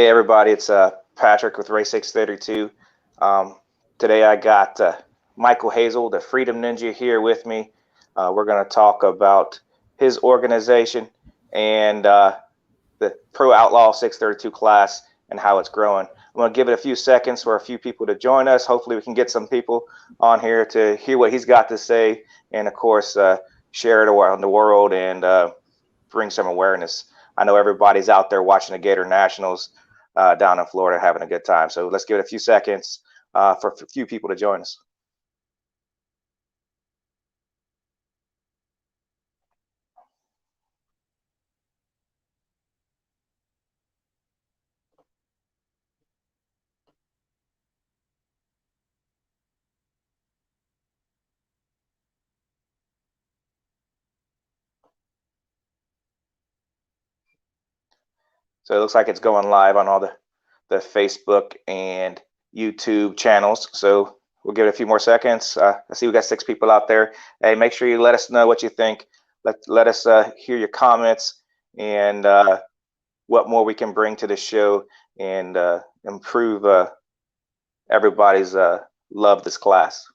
Hey everybody, it's Patrick with RACE632. Today I got Michael Hazel, the Freedom Ninja, here with me. We're going to talk about his organization and the Pro Outlaw 632 class and how it's growing. I'm going to give it a few seconds for a few people to join us. Hopefully we can get some people on here to hear what he's got to say and, of course, share it around the world and bring some awareness. I know everybody's out there watching the Gator Nationals down in Florida having a good time. So let's give it a few seconds for a few people to join us. So it looks like it's going live on all the Facebook and YouTube channels. So we'll give it a few more seconds. I see we got 6 people out there. Hey, make sure you let us know what you think. Let us hear your comments and what more we can bring to the show and improve everybody's love of this class.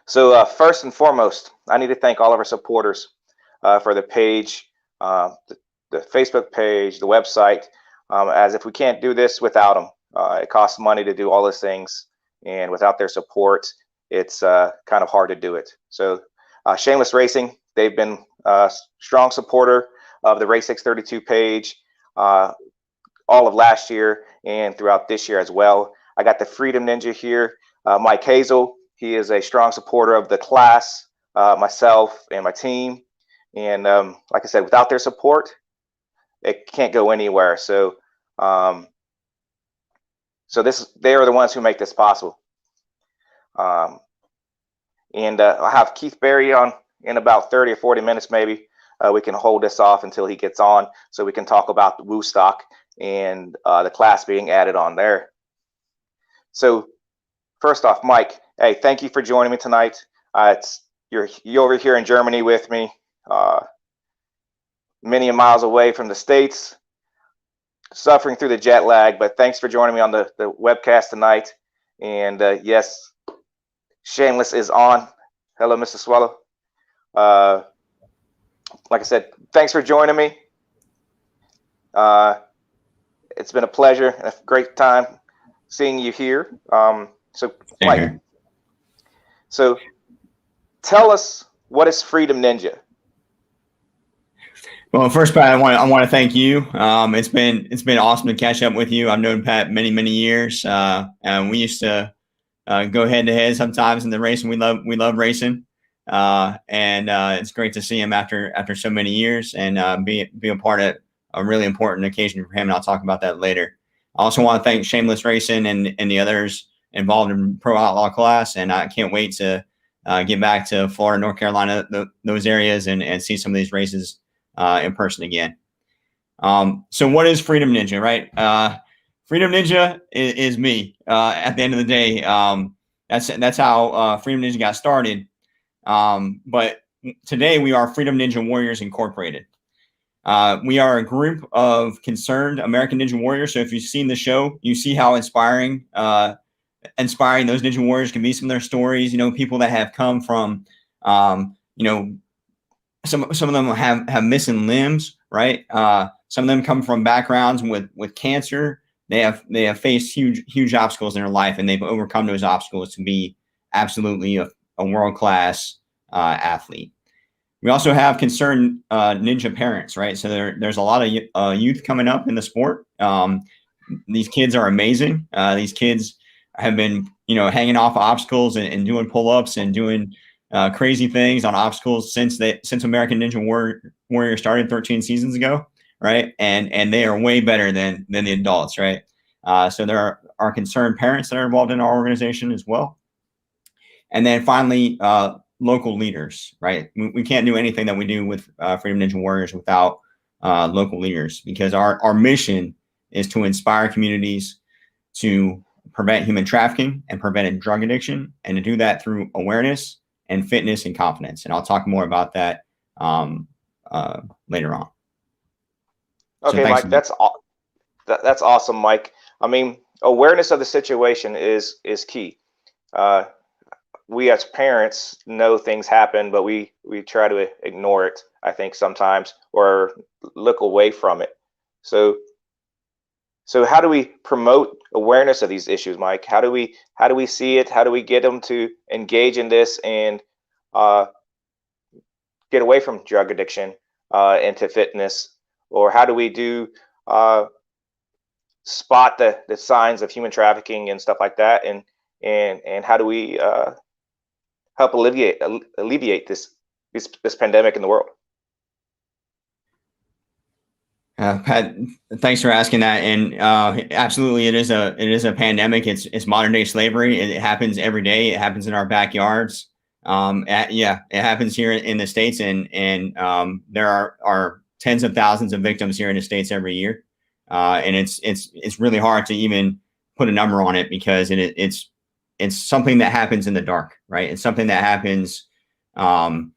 So first and foremost, I need to thank all of our supporters for the page, the Facebook page, the website, as if we can't do this without them. It costs money to do all those things, and without their support, it's kind of hard to do it. So Shameless Racing, they've been a strong supporter of the RACE632 page all of last year and throughout this year as well. I got the Freedom Ninja here, Mike Hazel. He is a strong supporter of the class, myself and my team. And like I said, without their support, it can't go anywhere. So they are the ones who make this possible. And I'll have Keith Berry on in about 30 or 40 minutes, maybe. We can hold this off until he gets on so we can talk about the Woooo Stock and the class being added on there. So first off, Mike, hey, thank you for joining me tonight. You're over here in Germany with me, many miles away from the States, suffering through the jet lag, but thanks for joining me on the webcast tonight. And yes, Shameless is on. Hello, Mr. Swallow. Like I said, thanks for joining me. It's been a pleasure and a great time seeing you here. So, Mike, so tell us, what is Freedom Ninja? Well, first, Pat, I want to thank you. It's been awesome to catch up with you. I've known Pat many years, and we used to go head to head sometimes in the race, and we love racing. And it's great to see him after so many years and be a part of a really important occasion for him. And I'll talk about that later. I also want to thank Shameless Racing and the others involved in Pro Outlaw class, and I can't wait to get back to Florida, North Carolina, those areas, and see some of these races in person again. So what is Freedom Ninja, right? Freedom Ninja is me. At the end of the day, that's how Freedom Ninja got started. But today we are Freedom Ninja Warriors Incorporated. We are a group of concerned American Ninja Warriors. So if you've seen the show, you see how inspiring those Ninja Warriors can be. Some of their stories, people that have come from, some of them have missing limbs, right? Some of them come from backgrounds with cancer. They have faced huge obstacles in their life, and they've overcome those obstacles to be absolutely a world-class athlete. We also have concerned ninja parents, right? So there's a lot of youth coming up in the sport. These kids are amazing. These kids have been, hanging off obstacles and doing pull-ups and doing crazy things on obstacles since American Ninja Warrior started 13 seasons ago, right? And they are way better than the adults, right? So there are concerned parents that are involved in our organization as well. And then finally, local leaders, right? We can't do anything that we do with Freedom Ninja Warriors without local leaders, because our mission is to inspire communities to prevent human trafficking and prevent drug addiction, and to do that through awareness and fitness and confidence. And I'll talk more about that later on. So Okay, thanks. Mike, that's awesome, Mike. I mean, awareness of the situation is key. Uh, we as parents know things happen, but we try to ignore it, I think sometimes, or look away from it. So how do we promote awareness of these issues, Mike? How do we see it? How do we get them to engage in this and uh, get away from drug addiction into fitness? Or how do we do uh, spot the signs of human trafficking and stuff like that? And how do we help alleviate this pandemic in the world? Pat, thanks for asking that. And absolutely, it is a pandemic. It's modern day slavery. It happens every day. It happens in our backyards. Yeah, it happens here in the States, and there are tens of thousands of victims here in the States every year. And it's really hard to even put a number on it because it's something that happens in the dark, right? It's something that happens in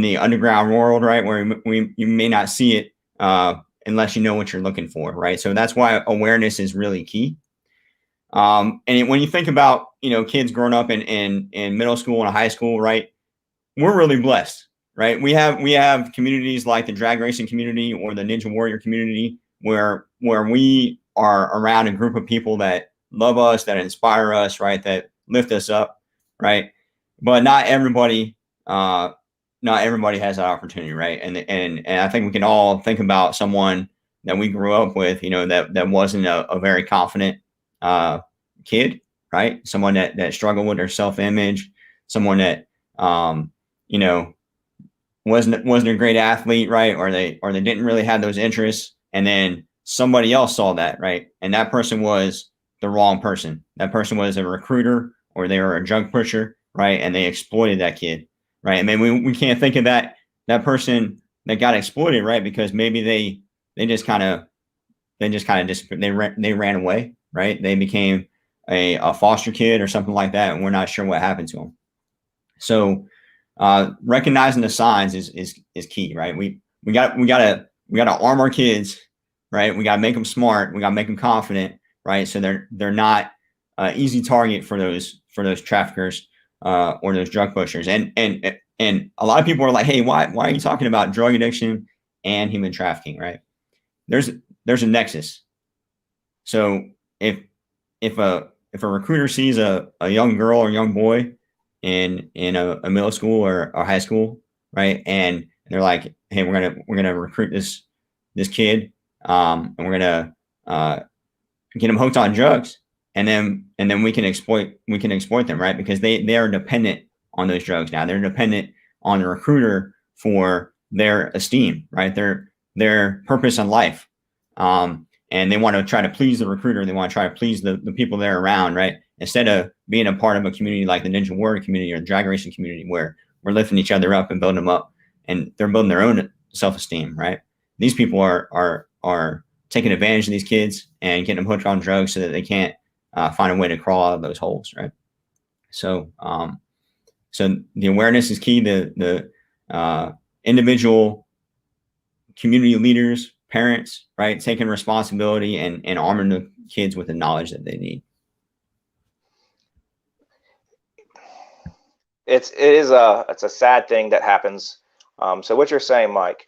the underground world, right, where you may not see it unless you know what you're looking for, right? So that's why awareness is really key. And when you think about kids growing up in middle school and high school, right, we're really blessed, right? We have communities like the drag racing community or the Ninja Warrior community where we are around a group of people that love us, that inspire us, right, that lift us up, right? But not everybody has that opportunity, right? And I think we can all think about someone that we grew up with, that wasn't a very confident kid, right? Someone that struggled with their self-image, someone that you know wasn't a great athlete, right? Or they didn't really have those interests, and then somebody else saw that, right? And that person was the wrong person. That person was a recruiter or they were a drug pusher, right? And they exploited that kid, right? I mean, we can't think of that person that got exploited, right? Because maybe they just kind of they ran away, right? They became a foster kid or something like that, and we're not sure what happened to them. So recognizing the signs is key, right? We gotta arm our kids, right? We gotta make them smart. We gotta make them confident, right? So they're not easy target for those traffickers or those drug pushers. And a lot of people are like, hey, why are you talking about drug addiction and human trafficking, right? There's a nexus. So if a recruiter sees a young girl or young boy in a middle school or high school, right, and they're like, hey, we're gonna recruit this kid, and we're gonna get him hooked on drugs, and then we can exploit them, right? Because they are dependent on those drugs now. They're dependent on the recruiter for their esteem, right? Their purpose in life. And they want to try to please the recruiter. They want to try to please the people they're around, right? Instead of being a part of a community like the Ninja Warrior community or the drag racing community where we're lifting each other up and building them up, and they're building their own self-esteem, right? These people are taking advantage of these kids and getting them hooked on drugs so that they can't find a way to crawl out of those holes, right? So so the awareness is key. The individual community leaders, parents, right, taking responsibility and arming the kids with the knowledge that they need. It's a sad thing that happens. So what you're saying, Mike,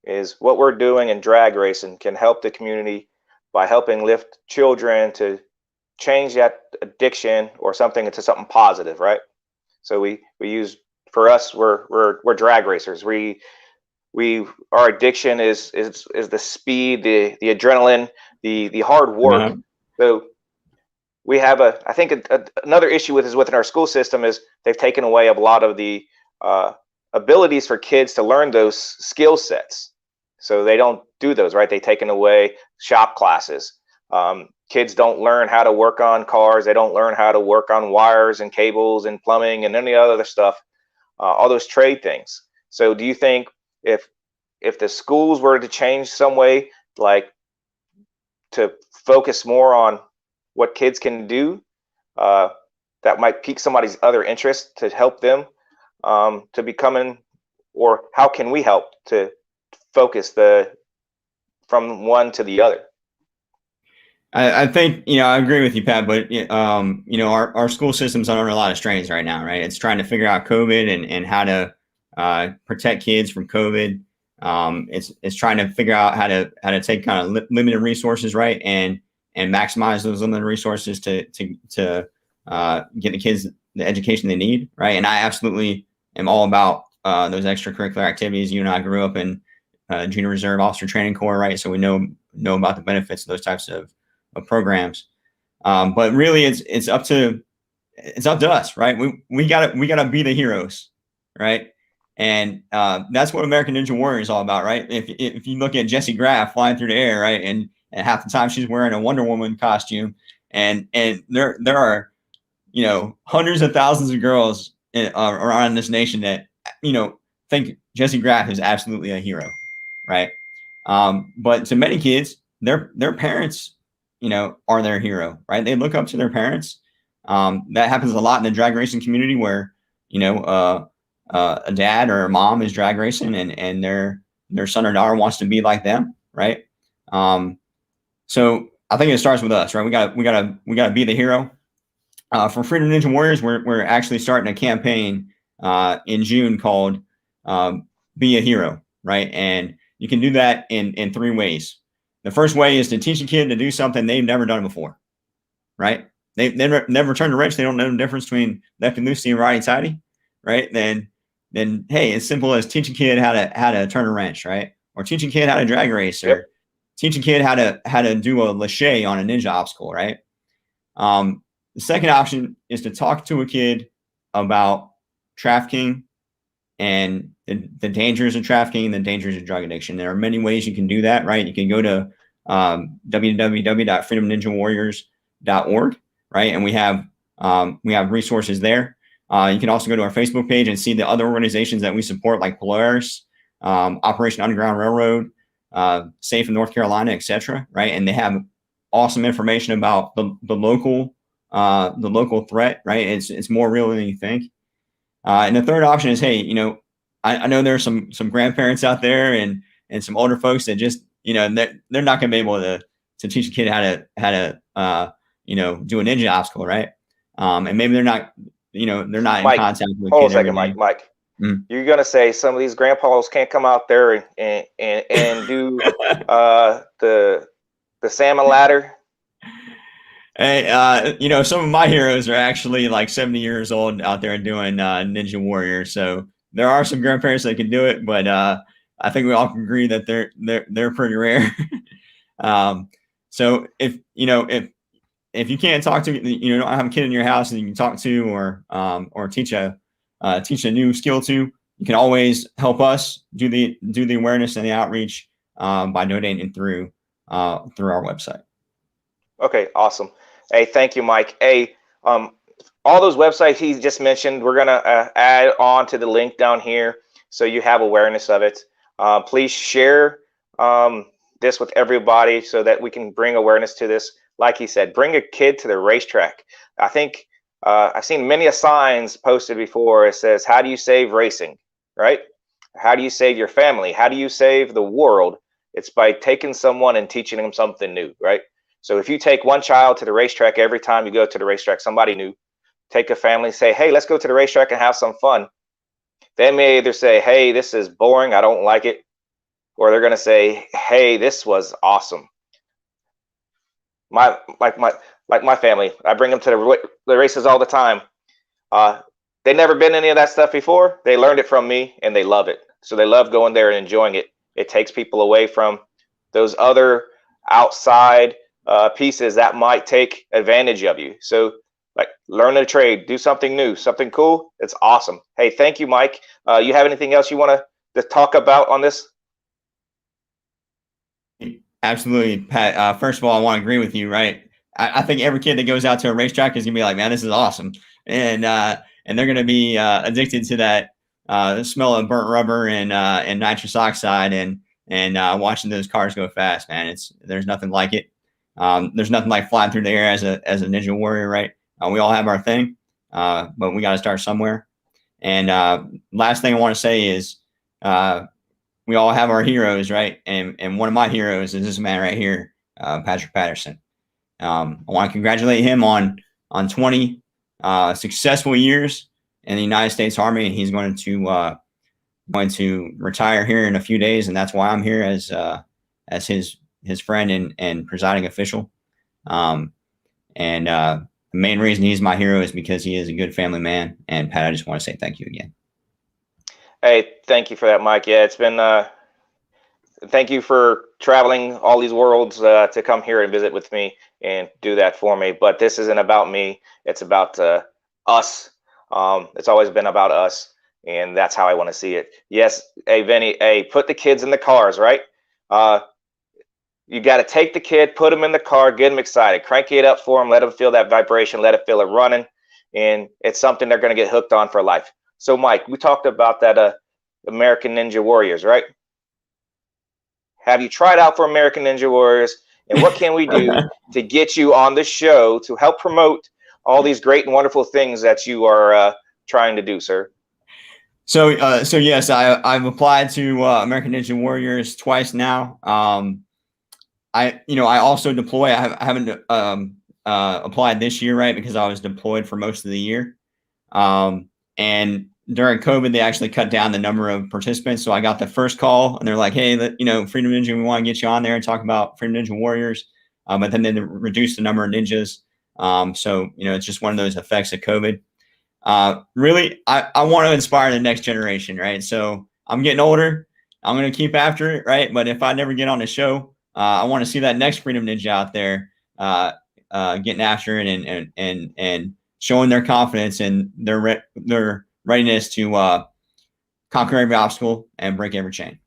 is what we're doing in drag racing can help the community by helping lift children to change that addiction or something into something positive, right? So we use, for us, we're drag racers. Our addiction is the speed, the adrenaline, the hard work. So we have I think another issue within our school system is they've taken away a lot of the abilities for kids to learn those skill sets. So they don't do those, right? They've taken away shop classes. Kids don't learn how to work on cars. They don't learn how to work on wires and cables and plumbing and any other stuff, all those trade things. So do you think if the schools were to change some way, like to focus more on what kids can do, that might pique somebody's other interest to help them to becoming, or how can we help to focus the from one to the other. I think, I agree with you, Pat, but, our school system's under a lot of strains right now, right? It's trying to figure out COVID and how to protect kids from COVID. It's trying to figure out how to take kind of limited resources, right, and maximize those limited resources to get the kids the education they need, right? And I absolutely am all about those extracurricular activities. You and I grew up in Junior Reserve Officer Training Corps, right? So we know about the benefits of those types of programs. But really, it's up to us, right? We gotta be the heroes, right? And that's what American Ninja Warrior is all about, right? If you look at Jessie Graff flying through the air, right, and half the time she's wearing a Wonder Woman costume, and there are hundreds of thousands of girls around this nation that think Jessie Graff is absolutely a hero, right? But to many kids, their parents, are their hero, right? They look up to their parents. That happens a lot in the drag racing community where, a dad or a mom is drag racing and their son or daughter wants to be like them, right? So I think it starts with us, right? We gotta be the hero. For Freedom Ninja Warriors, we're actually starting a campaign in June called Be a Hero, right? And you can do that in 3 ways. The first way is to teach a kid to do something they've never done before, right? They've never turned a wrench. They don't know the difference between lefty loosey and righty tighty, right? Then hey, it's simple as teach a kid how to turn a wrench, right? Or teach a kid how to drag race, or teach a kid how to do a lache on a ninja obstacle, right? The second option is to talk to a kid about trafficking and the dangers of trafficking, the dangers of drug addiction. There are many ways you can do that, right? You can go to www.freedomninjawarriors.org, right? And we have resources there. You can also go to our Facebook page and see the other organizations that we support, like Polaris, Operation Underground Railroad, Safe in North Carolina, etc. Right? And they have awesome information about the local threat. Right? It's more real than you think. And the third option is, hey, I know there's some grandparents out there and some older folks that just, they're not going to be able to teach a kid how to do a ninja obstacle, right? And maybe they're not Mike, in contact with hold kids a second, Mike. You're gonna say some of these grandpas can't come out there and do the salmon ladder? Hey, some of my heroes are actually like 70 years old out there doing Ninja Warrior. So there are some grandparents that can do it, but I think we all can agree that they're pretty rare. So if you can't talk to, don't have a kid in your house that you can talk to or teach a new skill to, you can always help us do the awareness and the outreach by donating through our website. Okay, awesome. Hey, thank you, Mike. Hey, all those websites he just mentioned, we're gonna add on to the link down here so you have awareness of it. Please share this with everybody so that we can bring awareness to this. Like he said, bring a kid to the racetrack. I think I've seen many signs posted before. It says, how do you save racing, right? How do you save your family? How do you save the world? It's by taking someone and teaching them something new, right? So if you take one child to the racetrack every time you go to the racetrack, somebody new, take a family, say, hey, let's go to the racetrack and have some fun. They may either say, hey, this is boring, I don't like it. Or they're going to say, hey, this was awesome. My family, I bring them to the races all the time. They never been any of that stuff before. They learned it from me and they love it. So they love going there and enjoying it. It takes people away from those other outside pieces that might take advantage of you. So like learn a trade, do something new, something cool. It's awesome. Hey, thank you, Mike. You have anything else you want to talk about on this? Absolutely, Pat. First of all, I want to agree with you, right? I think every kid that goes out to a racetrack is gonna be like, man, this is awesome. And they're gonna be addicted to that smell of burnt rubber and nitrous oxide and watching those cars go fast, man. There's nothing like it. There's nothing like flying through the air as a ninja warrior, right? We all have our thing, but we got to start somewhere. And last thing I want to say is we all have our heroes, right? And one of my heroes is this man right here, Patrick Patterson. I want to congratulate him on 20 successful years in the United States Army, and he's going to retire here in a few days, and that's why I'm here as his friend and presiding official. The main reason he's my hero is because he is a good family man. And Pat, I just want to say thank you again. Hey, thank you for that, Mike. Yeah, it's been thank you for traveling all these worlds to come here and visit with me and do that for me. But this isn't about me. It's about us. It's always been about us, and that's how I want to see it. Yes, hey, Vinny, hey, put the kids in the cars, right? You got to take the kid, put them in the car, get them excited, crank it up for them, let them feel that vibration, let it feel it running, and it's something they're going to get hooked on for life. So, Mike, we talked about that American Ninja Warriors, right? Have you tried out for American Ninja Warriors? And what can we do to get you on the show to help promote all these great and wonderful things that you are trying to do, sir? So yes, I've applied to American Ninja Warriors twice now. I also deploy. I haven't applied this year, right? Because I was deployed for most of the year. And during COVID, they actually cut down the number of participants. So I got the first call and they're like, hey, Freedom Ninja, we want to get you on there and talk about Freedom Ninja Warriors. But then they reduced the number of ninjas. So, it's just one of those effects of COVID. Really, I want to inspire the next generation, right? So I'm getting older. I'm going to keep after it, right? But if I never get on the show, I want to see that next Freedom Ninja out there getting after it and showing their confidence and their readiness to conquer every obstacle and break every chain.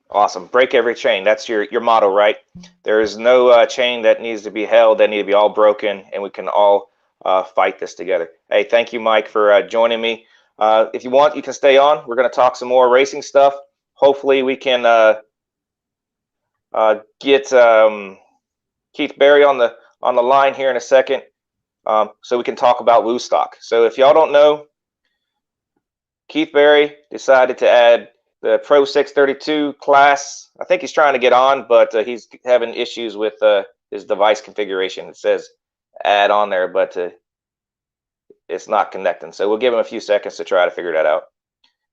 Awesome. Break every chain. That's your motto, right? There is no chain that needs to be held. They need to be all broken, and we can all fight this together. Hey, thank you, Mike, for joining me. If you want, you can stay on. We're going to talk some more racing stuff. Hopefully, we can get Keith Berry on the line here in a second, so we can talk about Woooo Stock. So if y'all don't know, Keith Berry decided to add the Pro 632 class. I think he's trying to get on, but he's having issues with his device configuration. It says add on there, but it's not connecting. So we'll give him a few seconds to try to figure that out.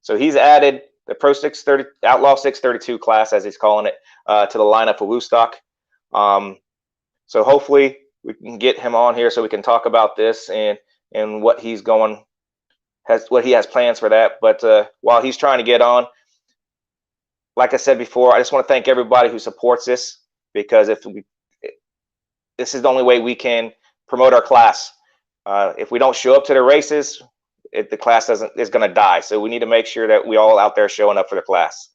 So he's added the Pro 630 Outlaw 632 class, as he's calling it, to the lineup for Woooo Stock. So hopefully we can get him on here so we can talk about this and what he's what he has plans for that. But while he's trying to get on, like I said before, I just want to thank everybody who supports this, because this is the only way we can promote our class. If we don't show up to the races, the class is going to die. So we need to make sure that we all out there showing up for the class.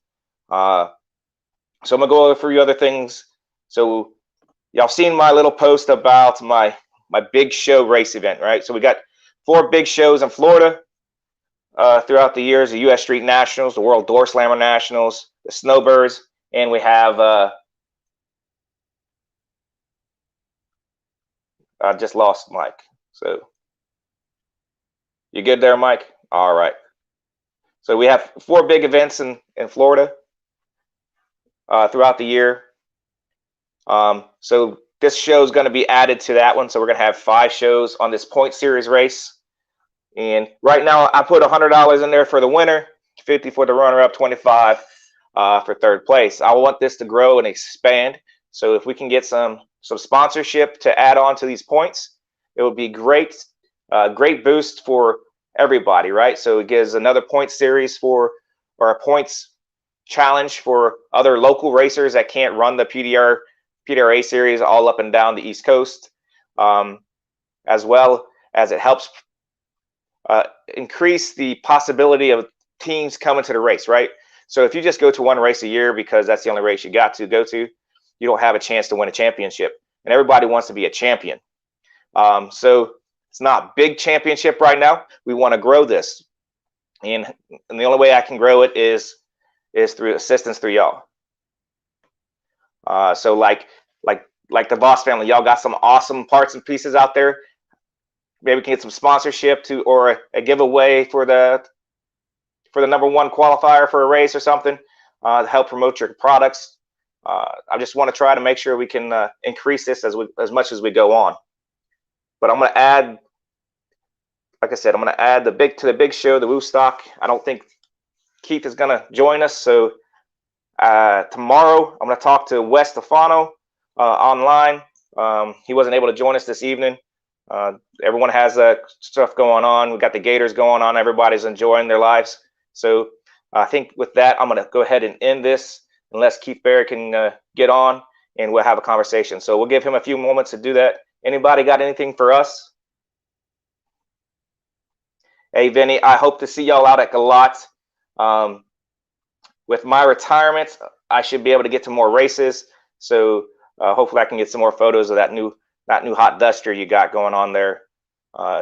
So I'm gonna go over a few other things. So y'all seen my little post about my big show race event, right? So we got 4 big shows in Florida throughout the years: the U.S. Street Nationals, the World DoorSlammer Nationals, the Snowbirds, and we have I just lost Mike. So you good there, Mike? All right. So we have 4 big events in Florida throughout the year. So this show is going to be added to that one. So we're going to have 5 shows on this point series race. And right now I put $100 in there for the winner, 50 for the runner-up, 25 for third place. I want this to grow and expand. So if we can get some sponsorship to add on to these points, it would be great. Great boost for everybody, right? So it gives another point series or a points challenge for other local racers that can't run the PDRA series all up and down the East Coast, as well as it helps increase the possibility of teams coming to the race, right? So if you just go to one race a year because that's the only race you got to go to, you don't have a chance to win a championship. And everybody wants to be a champion. So it's not big championship right now. We want to grow this. And the only way I can grow it is through assistance through y'all. So like the Boss family, y'all got some awesome parts and pieces out there. Maybe we can get some sponsorship or a giveaway for for the #1 qualifier for a race or something to help promote your products. I just want to try to make sure we can increase this as much as we go on. But I'm going to add, like I said, I'm going to add the big show, the Woooo Stock. I don't think Keith is going to join us, so tomorrow I'm going to talk to Wes Stefano online. He wasn't able to join us this evening. Everyone has stuff going on. We've got the Gators going on. Everybody's enjoying their lives. So I think with that, I'm going to go ahead and end this unless Keith Barry can get on, and we'll have a conversation. So we'll give him a few moments to do that. Anybody got anything for us? Hey, Vinny, I hope to see y'all out at Galat. With my retirement, I should be able to get to more races. So hopefully I can get some more photos of that new hot duster you got going on there.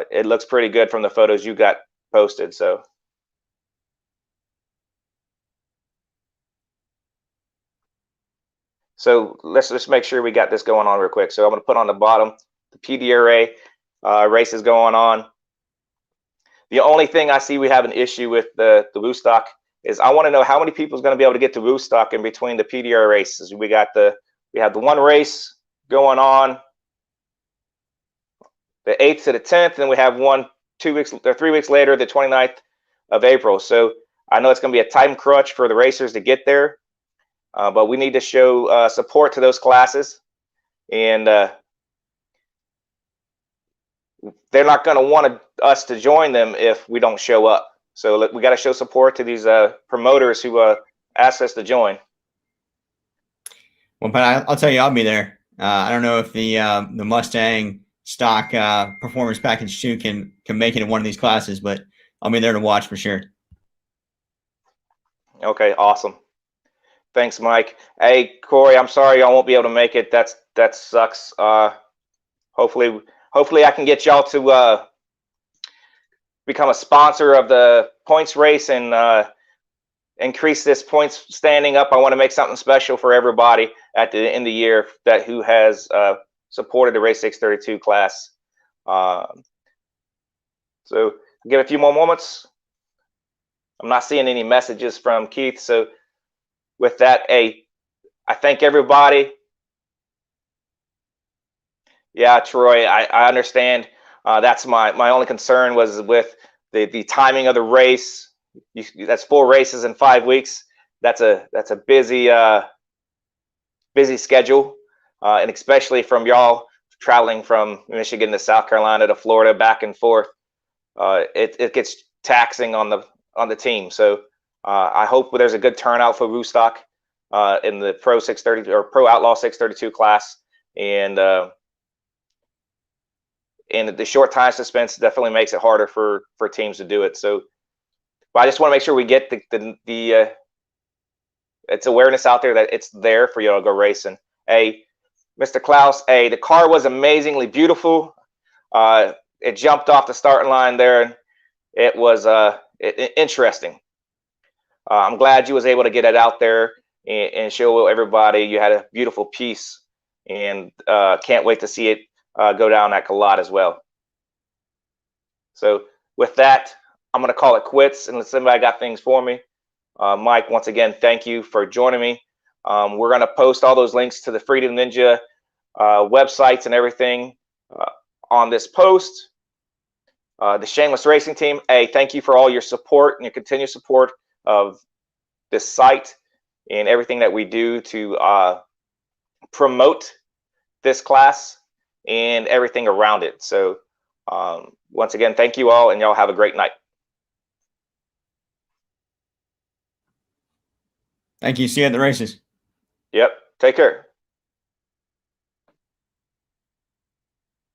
It looks pretty good from the photos you got posted. So let's just make sure we got this going on real quick. So I'm going to put on the bottom the PDRA race is going on. The only thing I see we have an issue with the Woooo Stock is I want to know how many people is going to be able to get to Woooo Stock in between the PDRA races. We have the one race going on the 8th to the 10th, and we have one 2 weeks or 3 weeks later, the 29th of April. So I know it's going to be a time crunch for the racers to get there, but we need to show support to those classes, and they're not going to want us to join them if we don't show up. So we got to show support to these promoters who asked us to join. Well, but I'll tell you, I'll be there. I don't know if the Mustang stock performance package 2 can make it in one of these classes, but I'll be there to watch for sure. Okay, awesome. Thanks, Mike. Hey, Corey, I'm sorry I won't be able to make it. That sucks. Hopefully I can get y'all to become a sponsor of the points race and increase this points standing up. I want to make something special for everybody at the end of the year who has supported the RACE632 class. So give it a few more moments. I'm not seeing any messages from Keith. So with that, I thank everybody. Yeah, Troy, I understand. That's my only concern was with the timing of the race. That's 4 races in 5 weeks. That's a busy schedule, and especially from y'all traveling from Michigan to South Carolina to Florida back and forth. It gets taxing on the team. So I hope there's a good turnout for Woooo Stock in the Pro 630 or Pro Outlaw 632 class, and the short time suspense definitely makes it harder for teams to do it. So, but I just want to make sure we get the it's awareness out there that it's there for you to go racing. Hey, Mr. Klaus, hey, the car was amazingly beautiful. It jumped off the starting line there. It was interesting. I'm glad you was able to get it out there and show everybody you had a beautiful piece, and can't wait to see it go down at Galat as well. So with that, I'm going to call it quits unless somebody got things for me. Mike, once again, thank you for joining me. We're going to post all those links to the Freedom Ninja websites and everything on this post. The Shameless Racing team, hey, thank you for all your support and your continued support of this site and everything that we do to promote this class and everything around it. So once again, thank you all, and y'all have a great night. Thank you. See you at the races. Yep. Take care.